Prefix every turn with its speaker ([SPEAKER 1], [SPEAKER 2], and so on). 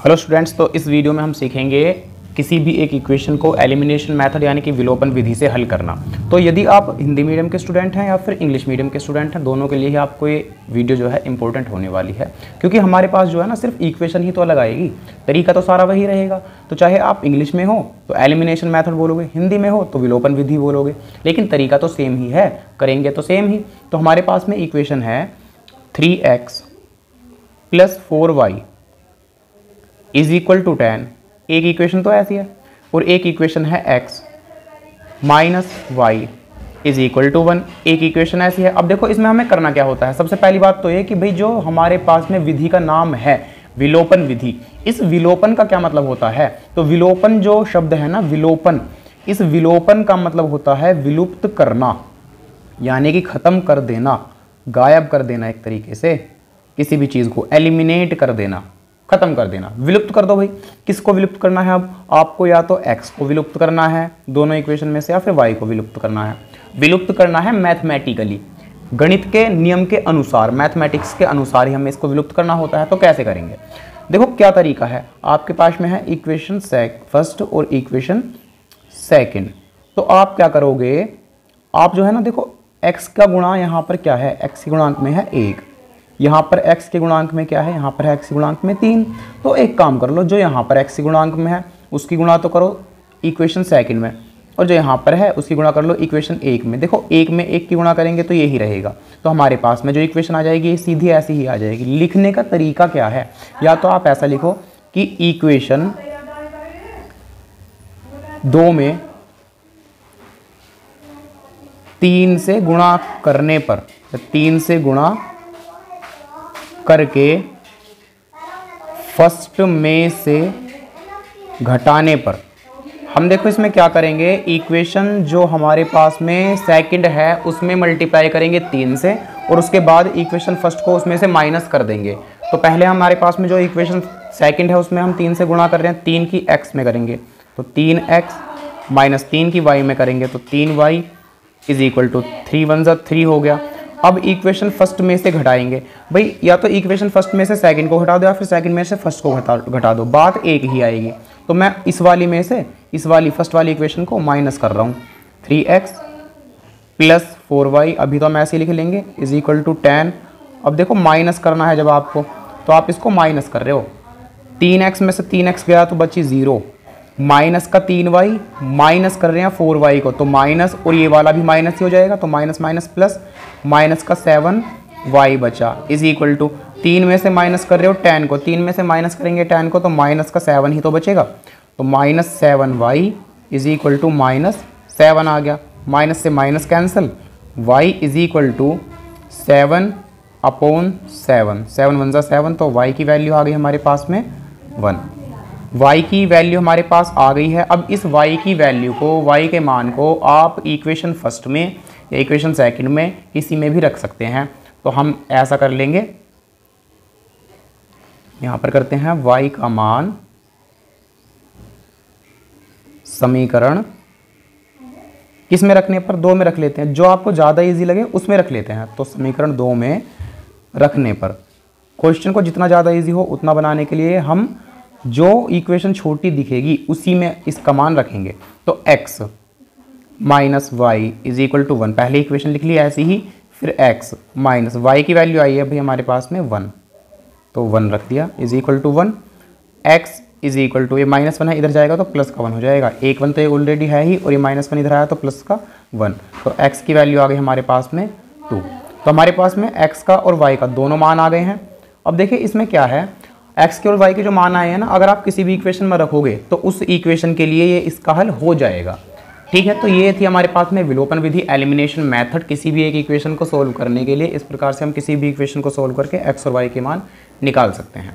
[SPEAKER 1] Hello students, तो इस video में हम सीखेंगे किसी भी एक इक्वेशन को एलिमिनेशन मेथड यानी कि विलोपन विधि से हल करना। तो यदि आप हिंदी मीडियम के स्टूडेंट हैं या फिर इंग्लिश मीडियम के स्टूडेंट हैं, दोनों के लिए ही आपको ये वीडियो जो है इंपॉर्टेंट होने वाली है, क्योंकि हमारे पास जो है ना सिर्फ इक्वेशन ही तो अलग आएगी, तरीका तो सारा वही रहेगा। तो चाहे आप इंग्लिश में हो तो एलिमिनेशन मेथड बोलोगे, हिंदी में हो तो विलोपन विधि बोलोगे, लेकिन तरीका तो सेम ही है, करेंगे तो सेम ही। तो हमारे पास में इक्वेशन है 3x + 4y = 10। एक इक्वेशन तो ऐसी है और एक इक्वेशन है x - y = 1। एक इक्वेशन ऐसी है। अब देखो इसमें हमें करना क्या होता है। सबसे पहली बात तो ये कि भाई जो हमारे पास में विधि का नाम है विलोपन विधि, इस विलोपन का क्या मतलब होता है। तो विलोपन जो शब्द है ना, विलोपन, इस विलोपन का मतलब होता है विलुप्त करना, यानी कि खत्म कर देना, गायब कर देना, एक तरीके से किसी भी चीज को एलिमिनेट कर देना, खत्म कर देना, विलुप्त कर दो। भाई किसको विलुप्त करना है। अब आपको या तो x को विलुप्त करना है दोनों इक्वेशन में से, या फिर y को विलुप्त करना है। विलुप्त करना है मैथमेटिकली, गणित के नियम के अनुसार, मैथमेटिक्स के अनुसार ही हमें इसको विलुप्त करना होता है। तो कैसे करेंगे, देखो क्या तरीका है। आपके पास में है इक्वेशन फर्स्ट और इक्वेशन सेकेंड। तो आप क्या करोगे, आप जो है ना, देखो x का गुणा यहाँ पर क्या है, x के गुणांक में है 1, यहाँ पर x के गुणांक में क्या है, यहाँ पर है x के गुणांक में 3। तो एक काम कर लो, जो यहाँ पर x के गुणांक में है उसकी गुणा तो करो इक्वेशन सेकंड में, और जो यहाँ पर है उसकी गुणा कर लो इक्वेशन 1 में। देखो 1 में 1 की गुणा करेंगे तो यही रहेगा। तो हमारे पास में जो इक्वेशन आ जाएगी सीधी ऐसी ही आ जाएगी। लिखने का तरीका क्या है, या तो आप ऐसा लिखो कि इक्वेशन 2 में 3 से गुणा करने पर, 3 से गुणा करके फर्स्ट में से घटाने पर, हम देखो इसमें क्या करेंगे, इक्वेशन जो हमारे पास में सेकंड है उसमें मल्टीप्लाई करेंगे 3 से, और उसके बाद इक्वेशन फर्स्ट को उसमें से माइनस कर देंगे। तो पहले हमारे पास में जो इक्वेशन सेकंड है उसमें हम 3 से गुणा कर रहे हैं, 3 की x में करेंगे तो 3x माइनस 3 की y में करेंगे तो 3y = 3 × 1 = 3 हो गया। अब इक्वेशन फर्स्ट में से घटाएंगे, भाई या तो इक्वेशन फर्स्ट में से सेकंड को घटा दो या फिर सेकंड में से फर्स्ट को घटा दो, बात एक ही आएगी। तो मैं इस वाली में से इस वाली फर्स्ट वाली इक्वेशन को माइनस कर रहा हूँ, 3x + 4y, अभी तो हम ऐसे लिख लेंगे, = 10। अब देखो माइनस करना है जब आपको, तो आप इसको माइनस कर रहे हो, 3x में से 3x गया तो बची 0, माइनस का 3y, माइनस कर रहे हैं 4y को तो माइनस, और ये वाला भी माइनस ही हो जाएगा तो माइनस माइनस प्लस, माइनस का 7y बचा = 3 में से माइनस कर रहे हो 10 को, 3 में से माइनस करेंगे 10 को तो माइनस का 7 ही तो बचेगा, तो -7y = -7 आ गया। माइनस से माइनस कैंसिल, y = 7/7, 7 × 1 = 7, तो y की वैल्यू आ गई हमारे पास में 1। y की वैल्यू हमारे पास आ गई है। अब इस y की वैल्यू को, y के मान को आप इक्वेशन फर्स्ट में या इक्वेशन सेकंड में किसी में भी रख सकते हैं। तो हम ऐसा कर लेंगे, यहाँ पर करते हैं y का मान समीकरण किस में रखने पर, 2 में रख लेते हैं, जो आपको ज़्यादा इजी लगे उसमें रख लेते हैं। तो समीकरण 2 में रखने पर, क्वेश्चन को जितना ज़्यादा इजी हो उतना बनाने के लिए हम जो इक्वेशन छोटी दिखेगी उसी में इसका मान रखेंगे। तो x - y = 1, पहले इक्वेशन लिख ली ऐसी ही, फिर x माइनस y की वैल्यू आई है भाई हमारे पास में 1, तो 1 रख दिया = 1। x = ये -1 है, इधर जाएगा तो प्लस का 1 हो जाएगा, 1 1 तो ये ऑलरेडी है ही, और ये -1 इधर आया तो प्लस का 1, तो x की वैल्यू आ गई हमारे पास में 2। तो हमारे पास में x का और y का दोनों मान आ गए हैं। अब देखिए इसमें क्या है, x के और y के जो मान आए हैं ना, अगर आप किसी भी इक्वेशन में रखोगे तो उस इक्वेशन के लिए ये इसका हल हो जाएगा। ठीक है, तो ये थी हमारे पास में विलोपन विधि, एलिमिनेशन मेथड, किसी भी एक इक्वेशन को सोल्व करने के लिए। इस प्रकार से हम किसी भी इक्वेशन को सोल्व करके x और y के मान निकाल सकते हैं।